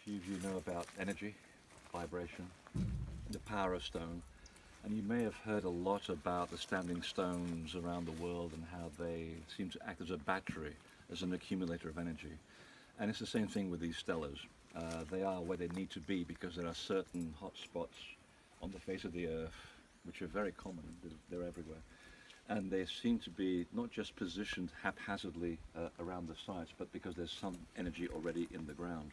few of you know about energy, vibration, the power of stone, and you may have heard a lot about the standing stones around the world and how they seem to act as a battery, as an accumulator of energy. And it's the same thing with these stellars. They are where they need to be because there are certain hot spots on the face of the Earth which are very common. They're everywhere. And they seem to be not just positioned haphazardly around the sites, but because there's some energy already in the ground.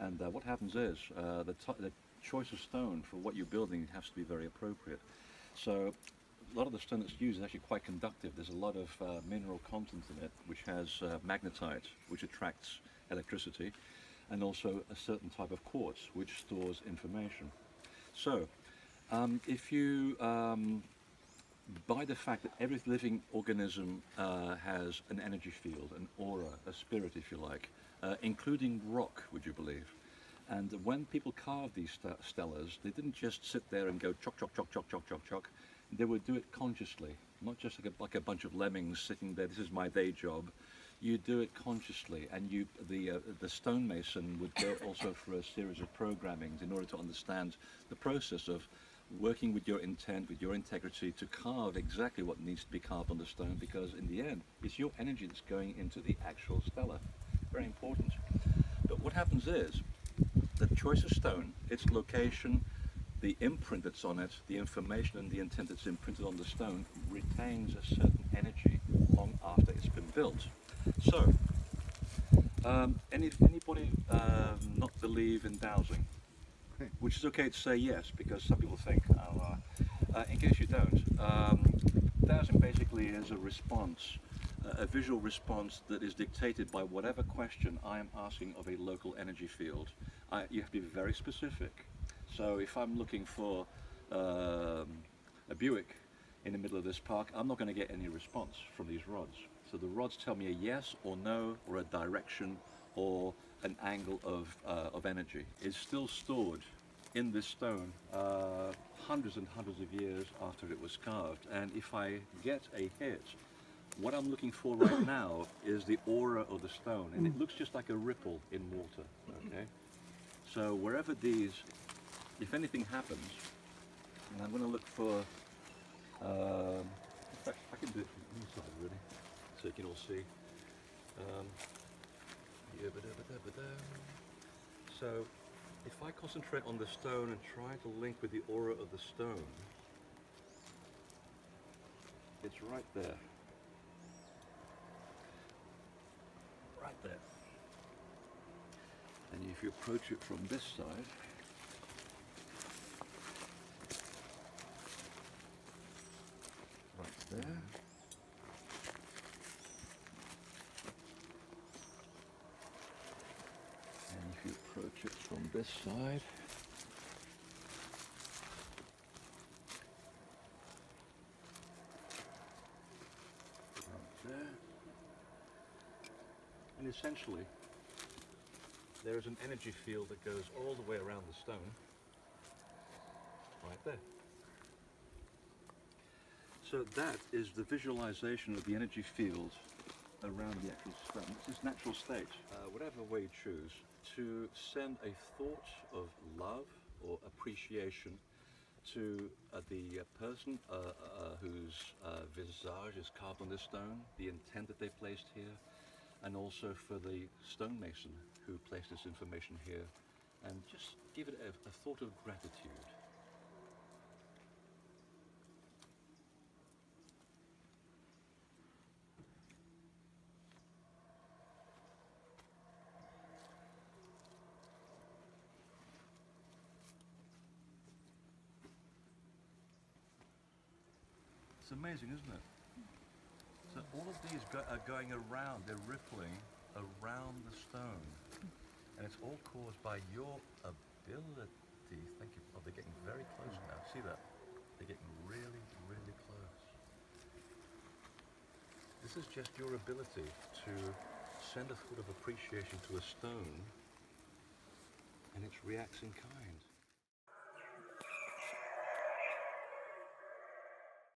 And what happens is the choice of stone for what you're building has to be very appropriate. So a lot of the stone that's used is actually quite conductive. There's a lot of mineral content in it, which has magnetite, which attracts electricity, and also a certain type of quartz, which stores information. So if you by the fact that every living organism has an energy field, an aura, a spirit if you like, including rock, would you believe? And when people carved these stellars, they didn't just sit there and go chock, chock, chock, chock, chock, chock, chock. They would do it consciously, not just like a bunch of lemmings sitting there, this is my day job. You do it consciously, and the stonemason would go also for a series of programmings in order to understand the process of working with your intent, with your integrity, to carve exactly what needs to be carved on the stone, because in the end, it's your energy that's going into the actual stellar. Very important. But what happens is, the choice of stone, its location, the imprint that's on it, the information and the intent that's imprinted on the stone retains a certain energy long after it's been built. So, anybody not believe in dowsing? Which is okay to say yes, because some people think, in case you don't, dowsing basically is a response, a visual response that is dictated by whatever question I am asking of a local energy field. You have to be very specific. So if I'm looking for a Buick in the middle of this park, I'm not going to get any response from these rods. So the rods tell me a yes or no, or a direction, or an angle of energy. It's still stored in this stone hundreds and hundreds of years after it was carved. And if I get a hit, what I'm looking for right now is the aura of the stone, and it looks just like a ripple in water. Okay, so wherever these, if anything happens, and I'm going to look for, in fact I can do it from inside really, so you can all see. So if I concentrate on the stone and try to link with the aura of the stone, it's right there. Right there. And if you approach it from this side, right there. And if you approach it from this side, right there. And essentially, there is an energy field that goes all the way around the stone, right there. So that is the visualization of the energy field around the actual stone. It's its natural state. Whatever way you choose, to send a thought of love or appreciation to the person whose visage is carved on this stone, the intent that they placed here, and also for the stonemason who placed this information here, and just give it a thought of gratitude. It's amazing, isn't it? So all of these are going around, they're rippling around the stone. And it's all caused by your ability. Thank you. Oh, they're getting very close now. See that? They're getting really, really close. This is just your ability to send a thought of appreciation to a stone, and it reacts in kind.